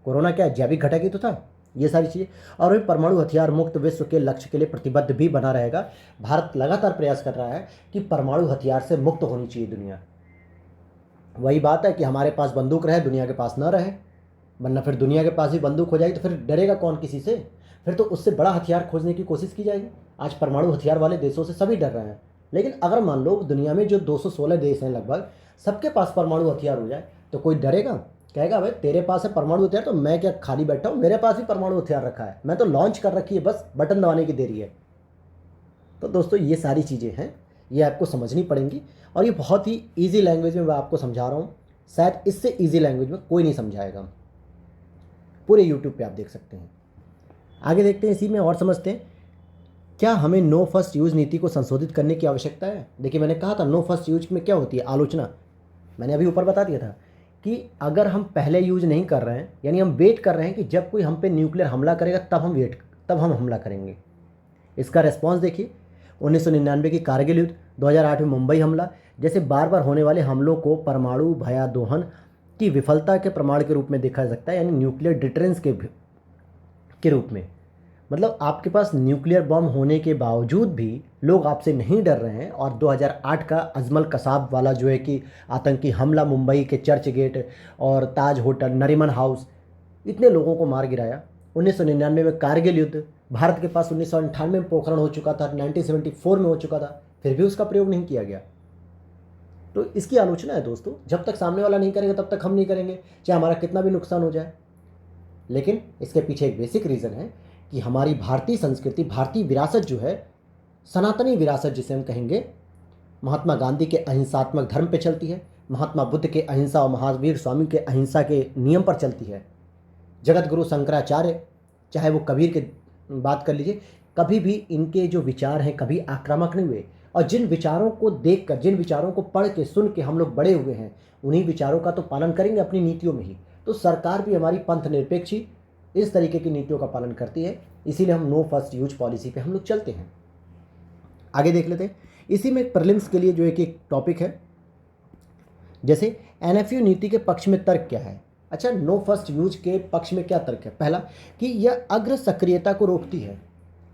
कोरोना क्या है, जैविक घटक ही तो था, ये सारी चीज़ें। और वही परमाणु हथियार मुक्त विश्व के लक्ष्य के लिए प्रतिबद्ध भी बना रहेगा। भारत लगातार प्रयास कर रहा है कि परमाणु हथियार से मुक्त होनी चाहिए दुनिया। वही बात है कि हमारे पास बंदूक रहे, दुनिया के पास ना रहे, वरना फिर दुनिया के पास ही बंदूक हो जाएगी तो फिर डरेगा कौन किसी से? फिर तो उससे बड़ा हथियार खोजने की कोशिश की जाएगी। आज परमाणु हथियार वाले देशों से सभी डर रहे हैं, लेकिन अगर मान लो दुनिया में जो 216 देश हैं लगभग, सबके पास परमाणु हथियार हो जाए तो कोई डरेगा? कहेगा भाई तेरे पास है परमाणु हथियार तो मैं क्या खाली बैठा हूँ, मेरे पास भी परमाणु हथियार रखा है, मैं तो लॉन्च कर रखी है, बस बटन दबाने की देरी है। तो दोस्तों ये सारी चीज़ें हैं, ये आपको समझनी पड़ेंगी, और ये बहुत ही ईजी लैंग्वेज में मैं आपको समझा रहा हूँ। शायद इससे ईजी लैंग्वेज में कोई नहीं समझाएगा। पूरे यूट्यूब पे आप देख सकते हैं। आगे देखते हैं, इसी में और समझते हैं क्या हमें नो फर्स्ट यूज़ नीति को संशोधित करने की आवश्यकता है। देखिए मैंने कहा था नो फर्स्ट यूज में क्या होती है, आलोचना। मैंने अभी ऊपर बता दिया था कि अगर हम पहले यूज नहीं कर रहे हैं, यानी हम वेट कर रहे हैं कि जब कोई हम पे न्यूक्लियर हमला करेगा तब हम हमला करेंगे। इसका रेस्पॉन्स देखिए, 1999 की कारगिल युद्ध, 2008 में मुंबई हमला जैसे बार बार होने वाले हमलों को परमाणु भयादोहन की विफलता के प्रमाण के रूप में देखा जा सकता है, यानी न्यूक्लियर डिटरेंस के रूप में। मतलब आपके पास न्यूक्लियर बम होने के बावजूद भी लोग आपसे नहीं डर रहे हैं। और 2008 का अजमल कसाब वाला जो है कि आतंकी हमला, मुंबई के चर्च गेट और ताज होटल, नरीमन हाउस, इतने लोगों को मार गिराया। 1999 में कारगिल युद्ध, भारत के पास 1998 में पोखरण हो चुका था, 1974 में हो चुका था, फिर भी उसका प्रयोग नहीं किया गया। तो इसकी आलोचना है दोस्तों, जब तक सामने वाला नहीं करेगा तब तक हम नहीं करेंगे, चाहे हमारा कितना भी नुकसान हो जाए। लेकिन इसके पीछे एक बेसिक रीज़न है कि हमारी भारतीय संस्कृति, भारतीय विरासत जो है, सनातनी विरासत जिसे हम कहेंगे, महात्मा गांधी के अहिंसात्मक धर्म पे चलती है, महात्मा बुद्ध के अहिंसा और महावीर स्वामी के अहिंसा के नियम पर चलती है। जगत गुरु शंकराचार्य, चाहे वो कबीर की बात कर लीजिए, कभी भी इनके जो विचार हैं कभी आक्रामक नहीं हुए। और जिन विचारों को देखकर, जिन विचारों को पढ़ के सुन के हम लोग बड़े हुए हैं, उन्हीं विचारों का तो पालन करेंगे अपनी नीतियों में ही। तो सरकार भी हमारी पंथ निरपेक्ष ही इस तरीके की नीतियों का पालन करती है, इसीलिए हम नो फर्स्ट यूज पॉलिसी पे हम लोग चलते हैं। आगे देख लेते हैं, इसी में प्रीलिम्स के लिए जो एक टॉपिक है, जैसे एनएफयू नीति के पक्ष में तर्क क्या है। अच्छा, नो फर्स्ट यूज के पक्ष में क्या तर्क है? पहला कि यह अग्र सक्रियता को रोकती है।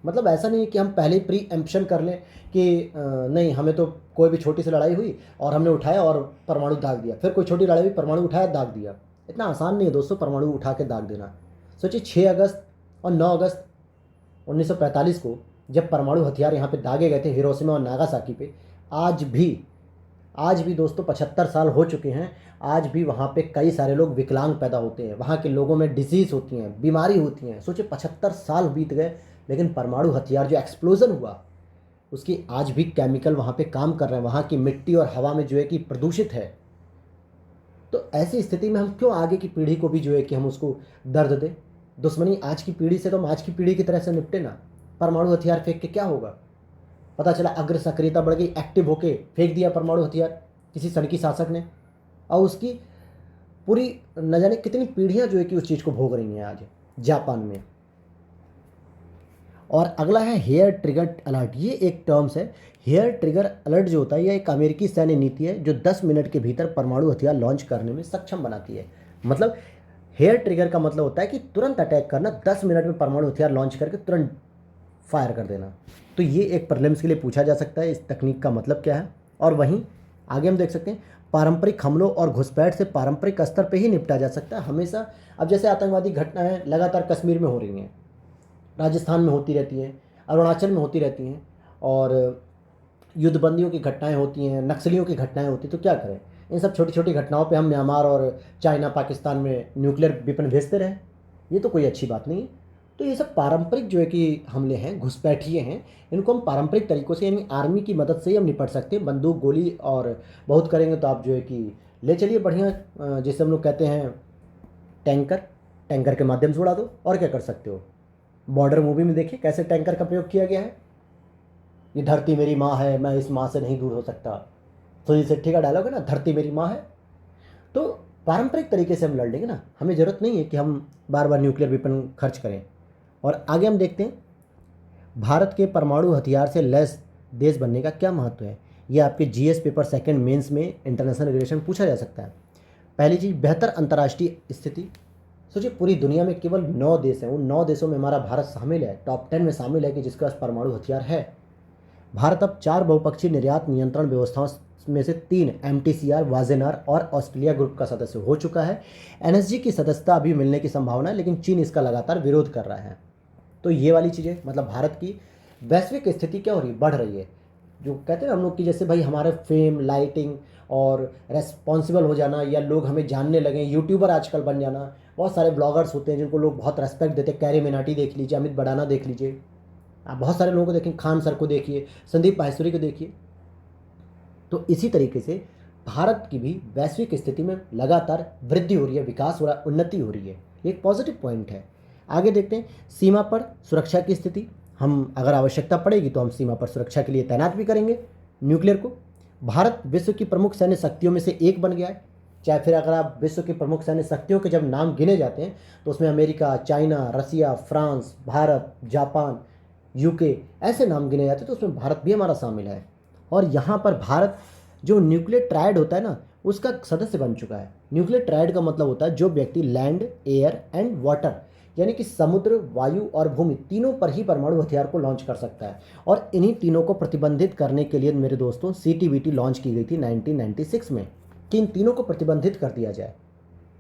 मतलब ऐसा नहीं है कि हम पहले प्री एम्प्शन कर लें कि नहीं, हमें तो कोई भी छोटी सी लड़ाई हुई और हमने उठाया और परमाणु दाग दिया, फिर कोई छोटी लड़ाई हुई, परमाणु उठाया दाग दिया। इतना आसान नहीं है दोस्तों परमाणु उठा के दाग देना। सोचिए 6 अगस्त और 9 अगस्त 1945 को जब परमाणु हथियार यहाँ पे दागे गए थे हिरोशिमा और नागासाकी पे, आज भी दोस्तों 75 साल हो चुके हैं, आज भी वहाँ पे कई सारे लोग विकलांग पैदा होते हैं, वहाँ के लोगों में डिजीज़ होती हैं, बीमारी होती हैं। सोचिए 75 साल बीत गए, लेकिन परमाणु हथियार जो एक्सप्लोजन हुआ उसकी आज भी केमिकल वहाँ पे काम कर रहे हैं, वहाँ की मिट्टी और हवा में जो है कि प्रदूषित है। तो ऐसी स्थिति में हम क्यों आगे की पीढ़ी को भी जो है कि हम उसको दर्द दें? दुश्मनी आज की पीढ़ी से तो हम आज की पीढ़ी की तरह से निपटे ना। परमाणु हथियार फेंक के क्या होगा? पता चला अग्र सक्रियता बढ़ गई, एक्टिव होके फेंक दिया परमाणु हथियार किसी सनकी शासक ने, और उसकी पूरी न जाने कितनी पीढ़ियां जो है कि उस चीज़ को भोग रही हैं आज जापान में। और अगला है हेयर ट्रिगर अलर्ट। ये एक टर्म्स है। हेयर ट्रिगर अलर्ट जो होता है, यह एक अमेरिकी सैन्य नीति है जो 10 मिनट के भीतर परमाणु हथियार लॉन्च करने में सक्षम बनाती है। मतलब हेयर ट्रिगर का मतलब होता है कि तुरंत अटैक करना, 10 मिनट में परमाणु हथियार लॉन्च करके तुरंत फायर कर देना। तो ये एक प्रीलिम्स के लिए पूछा जा सकता है, इस तकनीक का मतलब क्या है। और वहीं आगे हम देख सकते हैं पारंपरिक हमलों और घुसपैठ से पारंपरिक स्तर पे ही निपटा जा सकता है हमेशा। अब जैसे आतंकवादी घटनाएं लगातार कश्मीर में हो रही हैं, राजस्थान में होती रहती हैं, अरुणाचल में होती रहती हैं, और युद्धबंदियों की घटनाएं होती हैं, नक्सलियों की घटनाएं होती हैं, तो क्या करें, इन सब छोटी छोटी घटनाओं पे हम म्यांमार और चाइना पाकिस्तान में न्यूक्लियर वेपन भेजते रहें? ये तो कोई अच्छी बात नहीं है। तो ये सब पारंपरिक जो है कि हमले हैं, घुसपैठिए हैं, इनको हम पारंपरिक तरीक़ों से यानी आर्मी की मदद से ही हम निपट सकते हैं। बंदूक गोली और बहुत करेंगे तो आप जो है कि ले चलिए बढ़िया, जैसे हम लोग कहते हैं टैंकर, टैंकर के माध्यम से उड़ा दो। और क्या कर सकते हो? बॉर्डर मूवी में देखिए कैसे टैंकर का प्रयोग किया गया है। ये धरती मेरी माँ है, मैं इस माँ से नहीं दूर हो सकता। सुनील शेट्टी का डायलॉग है ना, धरती मेरी माँ है। तो पारंपरिक तरीके से हम लड़ लेंगे ना, हमें ज़रूरत नहीं है कि हम बार बार न्यूक्लियर वेपन खर्च करें। और आगे हम देखते हैं भारत के परमाणु हथियार से लैस देश बनने का क्या महत्व है। ये आपके जीएस पेपर सेकंड मेंस में इंटरनेशनल रिलेशन पूछा जा सकता है। पहली चीज़, बेहतर अंतर्राष्ट्रीय स्थिति। सोचिए पूरी दुनिया में केवल 9 देश हैं, उन 9 देशों में हमारा भारत शामिल है, टॉप 10 में शामिल है कि जिसके पास परमाणु हथियार है। भारत अब 4 बहुपक्षीय निर्यात नियंत्रण व्यवस्थाओं में से 3 एमटीसीआर, वाजेनार और ऑस्ट्रेलिया ग्रुप का सदस्य हो चुका है। एनएसजी की सदस्यता अभी मिलने की संभावना है, लेकिन चीन इसका लगातार विरोध कर रहा है। तो ये वाली चीज़ें, मतलब भारत की वैश्विक स्थिति क्या हो रही है, बढ़ रही है। जो कहते हैं हम लोग कि जैसे भाई हमारे फेम, लाइटिंग और रेस्पॉन्सिबल हो जाना, या लोग हमें जानने लगे, यूट्यूबर आजकल बन जाना। बहुत सारे ब्लॉगर्स होते हैं जिनको लोग बहुत रेस्पेक्ट देते हैं, कैरी मिनाटी देख लीजिए, अमित बड़ाना देख लीजिए, आप बहुत सारे लोगों को देखें, खान सर को देखिए, संदीप माहेश्वरी को देखिए। तो इसी तरीके से भारत की भी वैश्विक स्थिति में लगातार वृद्धि हो रही है, विकास हो रहा है, उन्नति हो रही है। ये एक पॉजिटिव पॉइंट है। आगे देखते हैं सीमा पर सुरक्षा की स्थिति। हम अगर आवश्यकता पड़ेगी तो हम सीमा पर सुरक्षा के लिए तैनात भी करेंगे न्यूक्लियर को। भारत विश्व की प्रमुख सैन्य शक्तियों में से एक बन गया है। चाहे फिर अगर आप विश्व की प्रमुख सैन्य शक्तियों के जब नाम गिने जाते हैं तो उसमें अमेरिका, चाइना, रसिया, फ्रांस, भारत, जापान, यूके ऐसे नाम गिने जाते हैं, तो उसमें भारत भी हमारा शामिल है। और यहाँ पर भारत जो न्यूक्लियर ट्रायड होता है ना, उसका सदस्य बन चुका है। न्यूक्लियर ट्रायड का मतलब होता है जो व्यक्ति लैंड, एयर एंड वाटर, यानी कि समुद्र, वायु और भूमि तीनों पर ही परमाणु हथियार को लॉन्च कर सकता है। और इन्हीं तीनों को प्रतिबंधित करने के लिए मेरे दोस्तों सीटीबीटी लॉन्च की गई थी 1996 में, कि इन तीनों को प्रतिबंधित कर दिया जाए।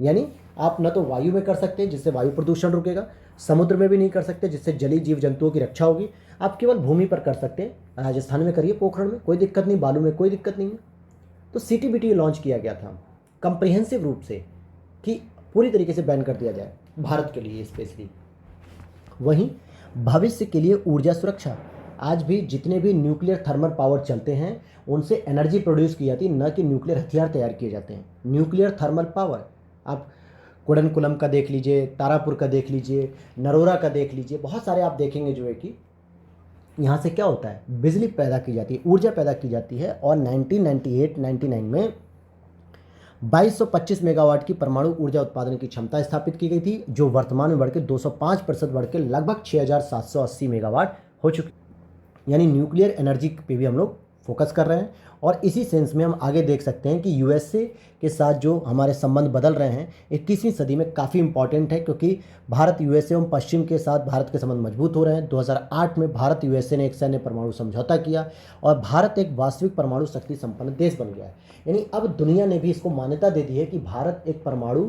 यानी आप न तो वायु में कर सकते हैं जिससे वायु प्रदूषण रुकेगा, समुद्र में भी नहीं कर सकते जिससे जलीय जीव जंतुओं की रक्षा होगी, आप केवल भूमि पर कर सकते हैं। राजस्थान में करिए, पोखरण में, कोई दिक्कत नहीं, बालू में कोई दिक्कत नहीं है। तो सीटीबीटी लॉन्च किया गया था कंप्रिहेंसिव रूप से कि पूरी तरीके से बैन कर दिया जाए भारत के लिए स्पेशली। वहीं भविष्य के लिए ऊर्जा सुरक्षा। आज भी जितने भी न्यूक्लियर थर्मल पावर चलते हैं उनसे एनर्जी प्रोड्यूस की जाती है, न कि न्यूक्लियर हथियार तैयार किए जाते हैं। न्यूक्लियर थर्मल पावर आप कुडनकुलम का देख लीजिए, तारापुर का देख लीजिए, नरोरा का देख लीजिए, बहुत सारे आप देखेंगे जो है कि यहाँ से क्या होता है, बिजली पैदा की जाती है, ऊर्जा पैदा की जाती है। और 1998-99 में 2225 मेगावाट की परमाणु ऊर्जा उत्पादन की क्षमता स्थापित की गई थी, जो वर्तमान में बढ़ के 205% बढ़ के लगभग 6780 मेगावाट हो चुकी। यानी न्यूक्लियर एनर्जी पे भी हम लोग फोकस कर रहे हैं। और इसी सेंस में हम आगे देख सकते हैं कि यूएसए के साथ जो हमारे संबंध बदल रहे हैं 21वीं सदी में काफ़ी इंपॉर्टेंट है, क्योंकि भारत यूएसए एवं पश्चिम के साथ भारत के संबंध मजबूत हो रहे हैं। 2008 में भारत यूएसए ने एक सैन्य परमाणु समझौता किया और भारत एक वास्तविक परमाणु शक्ति संपन्न देश बन गया है। यानी अब दुनिया ने भी इसको मान्यता दे दी है कि भारत एक परमाणु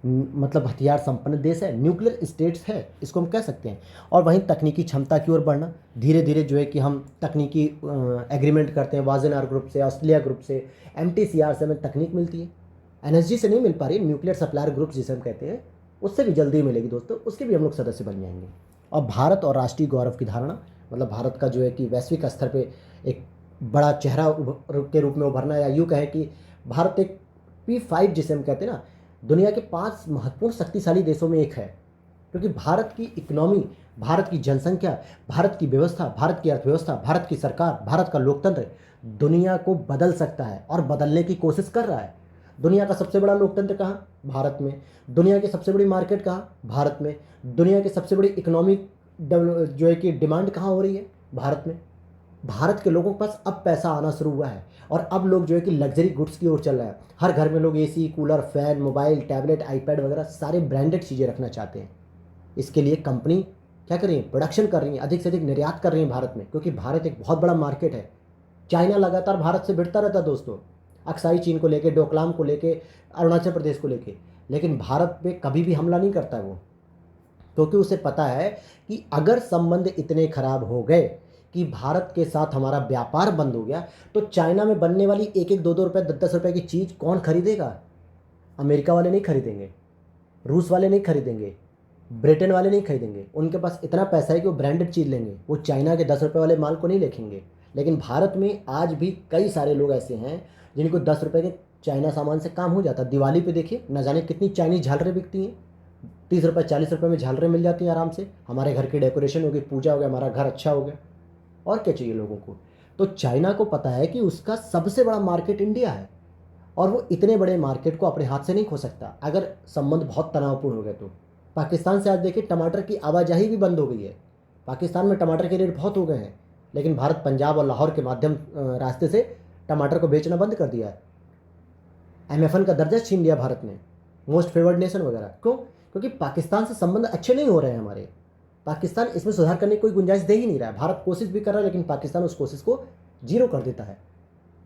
मतलब हथियार संपन्न देश है, न्यूक्लियर स्टेट्स है, इसको हम कह सकते हैं। और वहीं तकनीकी क्षमता की ओर बढ़ना, धीरे धीरे जो है कि हम तकनीकी एग्रीमेंट करते हैं वाजेनार ग्रुप से, ऑस्ट्रेलिया ग्रुप से, एमटीसीआर से हमें तकनीक मिलती है। एनएसजी से नहीं मिल पा रही, न्यूक्लियर सप्लायर ग्रुप जिसे हम कहते हैं, उससे भी जल्दी मिलेगी दोस्तों, उसके भी हम लोग सदस्य बन जाएंगे। और भारत और राष्ट्रीय गौरव की धारणा, मतलब भारत का जो है कि वैश्विक स्तर पर एक बड़ा चेहरा के रूप में उभरना, या यूँ कहें कि भारत एक P5 जिसे हम कहते हैं ना, दुनिया के 5 महत्वपूर्ण शक्तिशाली देशों में एक है, क्योंकि भारत की इकोनॉमी भारत की जनसंख्या, भारत की व्यवस्था, भारत की अर्थव्यवस्था, भारत की सरकार, भारत का लोकतंत्र दुनिया को बदल सकता है और बदलने की कोशिश कर रहा है। दुनिया का सबसे बड़ा लोकतंत्र कहाँ? भारत में। दुनिया की सबसे बड़ी मार्केट कहाँ? भारत में। दुनिया की सबसे बड़ी इकोनॉमिक जो है कि डिमांड कहाँ हो रही है? भारत में। भारत के लोगों के पास अब पैसा आना शुरू हुआ है और अब लोग जो है कि लग्जरी गुड्स की ओर चल रहे हैं। हर घर में लोग AC, cooler, fan, mobile, tablet, iPad वगैरह सारे ब्रांडेड चीज़ें रखना चाहते हैं। इसके लिए कंपनी क्या कर रही है? प्रोडक्शन कर रही है, अधिक से अधिक निर्यात कर रही है भारत में, क्योंकि भारत एक बहुत बड़ा मार्केट है। चाइना लगातार भारत से भिड़ता रहता है दोस्तों, अक्साई चीन को लेके, डोकलाम को लेके, अरुणाचल प्रदेश को लेके, लेकिन भारत पे कभी भी हमला नहीं करता है वो, क्योंकि उसे पता है कि अगर संबंध इतने खराब हो गए कि भारत के साथ हमारा व्यापार बंद हो गया तो चाइना में बनने वाली एक एक दो दो रुपये, 10-10 रुपये की चीज़ कौन खरीदेगा? अमेरिका वाले नहीं खरीदेंगे, रूस वाले नहीं खरीदेंगे, ब्रिटेन वाले नहीं खरीदेंगे। उनके पास इतना पैसा है कि वो ब्रांडेड चीज़ लेंगे, वो चाइना के 10 रुपये वाले माल को नहीं लेखेंगे। लेकिन भारत में आज भी कई सारे लोग ऐसे हैं जिनको 10 रुपये के चाइना सामान से काम हो जाता है। दिवाली पे देखिए न जाने कितनी चाइनीज झालरें बिकती हैं, 30 रुपये 40 रुपये में झालरें मिल जाती हैं आराम से। हमारे घर की डेकोरेशन हो गई, पूजा हो गया, हमारा घर अच्छा हो गया, और क्या चाहिए लोगों को? तो चाइना को पता है कि उसका सबसे बड़ा मार्केट इंडिया है और वो इतने बड़े मार्केट को अपने हाथ से नहीं खो सकता अगर संबंध बहुत तनावपूर्ण हो गए तो। पाकिस्तान से आज देखिए टमाटर की आवाजाही भी बंद हो गई है। पाकिस्तान में टमाटर के रेट बहुत हो गए हैं, लेकिन भारत पंजाब और लाहौर के माध्यम रास्ते से टमाटर को बेचना बंद कर दिया है। MFN का दर्जा छीन लिया भारत ने, मोस्ट फेवर्ड नेशन वगैरह। क्यों? क्योंकि पाकिस्तान से संबंध अच्छे नहीं हो रहे हैं हमारे। पाकिस्तान इसमें सुधार करने की कोई गुंजाइश दे ही नहीं रहा है। भारत कोशिश भी कर रहा है, लेकिन पाकिस्तान उस कोशिश को जीरो कर देता है।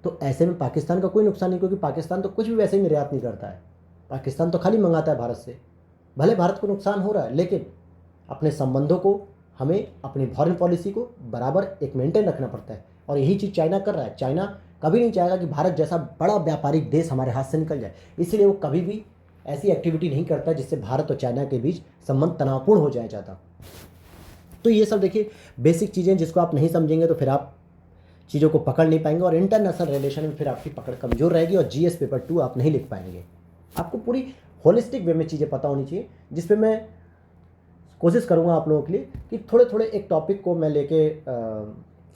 तो ऐसे में पाकिस्तान का कोई नुकसान नहीं, क्योंकि पाकिस्तान तो कुछ भी वैसे ही निर्यात नहीं करता है। पाकिस्तान तो खाली मंगाता है भारत से। भले भारत को नुकसान हो रहा है, लेकिन अपने संबंधों को, हमें अपनी फॉरेन पॉलिसी को बराबर एक मेंटेन रखना पड़ता है, और यही चीज़ चाइना कर रहा है। चाइना कभी नहीं चाहेगा कि भारत जैसा बड़ा व्यापारिक देश हमारे हाथ से निकल जाए, इसलिए वो कभी भी ऐसी एक्टिविटी नहीं करता जिससे भारत और चाइना के बीच संबंध तनावपूर्ण हो जाए ज़्यादा। तो ये सब देखिए बेसिक चीज़ें, जिसको आप नहीं समझेंगे तो फिर आप चीज़ों को पकड़ नहीं पाएंगे, और इंटरनेशनल रिलेशन में फिर आपकी पकड़ कमज़ोर रहेगी, और GS पेपर 2 आप नहीं लिख पाएंगे। आपको पूरी होलिस्टिक वे में चीज़ें पता होनी चाहिए, जिस पे मैं कोशिश करूँगा आप लोगों के लिए कि थोड़े थोड़े एक टॉपिक को मैं लेके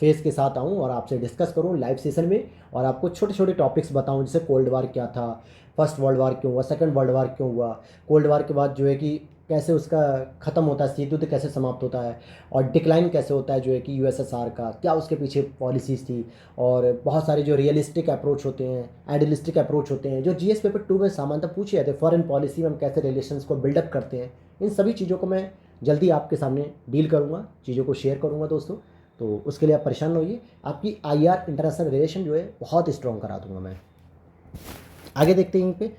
फेस के साथ आऊँ और आपसे डिस्कस करूँ लाइव सेशन में, और आपको छोटे छोटे टॉपिक्स बताऊँ, जैसे कोल्ड वार क्या था, फर्स्ट वर्ल्ड वार क्यों हुआ, सेकंड वर्ल्ड वार क्यों हुआ, कोल्ड वार के बाद जो है कि कैसे उसका ख़त्म होता है, शीत युद्ध कैसे समाप्त होता है, और डिक्लाइन कैसे होता है जो है कि USSR का, क्या उसके पीछे पॉलिसीज़ थी, और बहुत सारे जो रियलिस्टिक अप्रोच होते हैं, आइडियलिस्टिक अप्रोच होते हैं, जो GS पेपर 2 में सामान्यतः पूछे जाते हैं। फॉरेन पॉलिसी में हम कैसे रिलेशंस को बिल्डअप करते हैं, इन सभी चीज़ों को मैं जल्दी आपके सामने डील करूँगा, चीज़ों को शेयर करूँगा दोस्तों। तो उसके लिए आप परेशान न होइए, आपकी IR इंटरनेशनल रिलेशन जो है बहुत स्ट्रॉन्ग करा दूँगा मैं। आगे देखते हैं यहीं पे।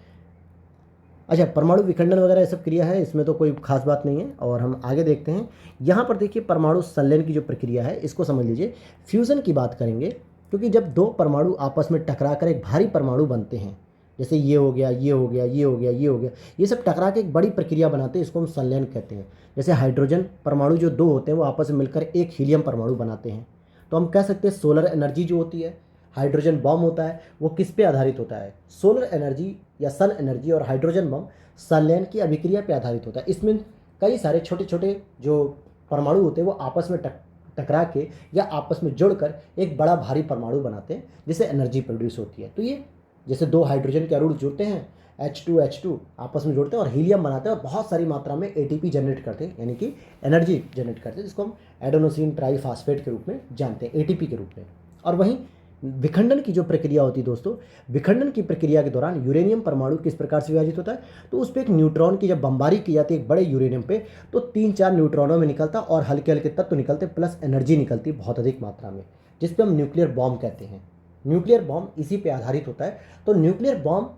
अच्छा, परमाणु विखंडन वगैरह ये सब क्रिया है, इसमें तो कोई खास बात नहीं है, और हम आगे देखते हैं। यहाँ पर देखिए परमाणु संलयन की जो प्रक्रिया है इसको समझ लीजिए। फ्यूज़न की बात करेंगे, क्योंकि जब दो परमाणु आपस में टकरा कर एक भारी परमाणु बनते हैं, जैसे ये हो गया, ये हो गया, ये हो गया, ये हो गया, ये सब टकरा के एक बड़ी प्रक्रिया बनाते हैं, इसको हम संलयन कहते हैं। जैसे हाइड्रोजन परमाणु जो दो होते हैं वो आपस में मिलकर एक हीलियम परमाणु बनाते हैं। तो हम कह सकते हैं सोलर एनर्जी जो होती है, हाइड्रोजन बम होता है, वो किस पे आधारित होता है? सोलर एनर्जी या सन एनर्जी, और हाइड्रोजन बम संलयन की अभिक्रिया पे आधारित होता है। इसमें कई सारे छोटे छोटे जो परमाणु होते हैं वो आपस में टकरा के या आपस में जुड़कर एक बड़ा भारी परमाणु बनाते हैं, जिससे एनर्जी प्रोड्यूस होती है। तो ये जैसे दो हाइड्रोजन के अणु जुड़ते हैं, H2H2 आपस में जुड़ते हैं और हीलियम बनाते हैं, और बहुत सारी मात्रा में ATP जनरेट करते हैं, यानी कि एनर्जी जनरेट करते हैं, जिसको हम एडेनोसिन ट्राइफॉस्फेट के रूप में जानते हैं, ATP के रूप में। और वहीं विखंडन की जो प्रक्रिया होती है दोस्तों, विखंडन की प्रक्रिया के दौरान यूरेनियम परमाणु किस प्रकार से विभाजित होता है? तो उस पर एक न्यूट्रॉन की जब बमबारी की जाती है एक बड़े यूरेनियम पे, तो 3-4 न्यूट्रॉनों में निकलता और हल्के हल्के तत्व निकलते, प्लस एनर्जी निकलती बहुत अधिक मात्रा में, जिस पे हम न्यूक्लियर बॉम्ब कहते हैं। न्यूक्लियर बॉम्ब इसी पे आधारित होता है। तो न्यूक्लियर बॉम्ब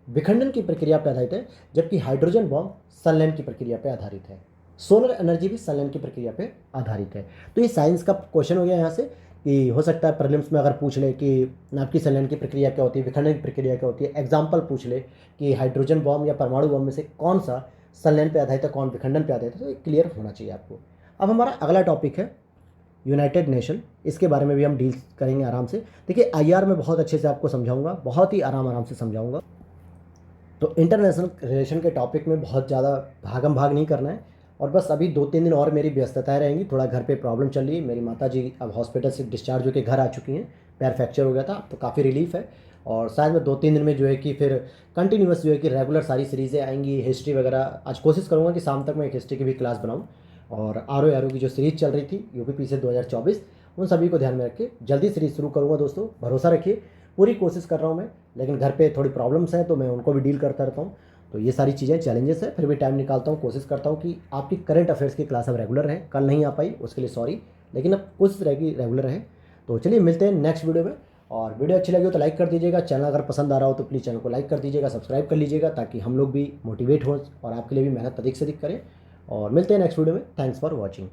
विखंडन की प्रक्रिया पर आधारित है, जबकि हाइड्रोजन बॉम्ब संलयन की प्रक्रिया पर आधारित है। सोलर एनर्जी भी संलयन की प्रक्रिया पर आधारित है। तो ये साइंस का क्वेश्चन हो गया यहाँ से, कि हो सकता है प्रीलिम्स में अगर पूछ ले कि आपकी संलयन की प्रक्रिया क्या होती है, विखंडन की प्रक्रिया क्या होती है, एग्जाम्पल पूछ ले कि हाइड्रोजन बॉम्ब या परमाणु बॉम्ब में से कौन सा संलयन पे आधारित है, कौन विखंडन पे आधारित है, तो ये क्लियर होना चाहिए आपको। अब हमारा अगला टॉपिक है यूनाइटेड नेशन, इसके बारे में भी हम डील करेंगे आराम से। देखिए IR में बहुत अच्छे से आपको समझाऊंगा, बहुत ही आराम से समझाऊंगा। तो इंटरनेशनल रिलेशन के टॉपिक में बहुत ज़्यादा भागम भाग नहीं करना है, और बस अभी 2-3 दिन और मेरी व्यस्तताएं रहेंगी, थोड़ा घर पे प्रॉब्लम चल रही है। मेरी माताजी अब हॉस्पिटल से डिस्चार्ज होकर घर आ चुकी हैं, पैर फ्रैक्चर हो गया था तो काफ़ी रिलीफ है। और शायद मैं 2-3 दिन में जो है कि फिर कंटिन्यूअस जो है कि रेगुलर सारी सीरीज़ें आएंगी, हिस्ट्री वगैरह। आज कोशिश करूँगा कि शाम तक मैं एक हिस्ट्री की भी क्लास बनाऊँ। और आर की जो सीरीज़ चल रही थी यूपी से 2024, उन सभी को ध्यान में रख के जल्दी सीरीज़ शुरू करूँगा दोस्तों, भरोसा रखिए। पूरी कोशिश कर रहा हूँ मैं, लेकिन घर पे थोड़ी प्रॉब्लम्स हैं तो मैं उनको भी डील करता रहता हूँ। तो ये सारी चीज़ें चैलेंजेस है, फिर भी टाइम निकालता हूँ, कोशिश करता हूँ कि आपकी करंट अफेयर्स की क्लास अब रेगुलर रहे। कल नहीं आ पाई उसके लिए सॉरी, लेकिन अब कोशिश रहेगी रेगुलर रहे। तो चलिए मिलते हैं नेक्स्ट वीडियो में। और वीडियो अच्छी लगी हो तो लाइक कर दीजिएगा, चैनल अगर पसंद आ रहा हो तो प्लीज़ चैनल को लाइक कर दीजिएगा, सब्सक्राइब कर लीजिएगा, ताकि हम लोग भी मोटिवेट हों और आपके लिए भी मेहनत अधिक से अधिक करें। और मिलते हैं नेक्स्ट वीडियो में। Thanks for watching.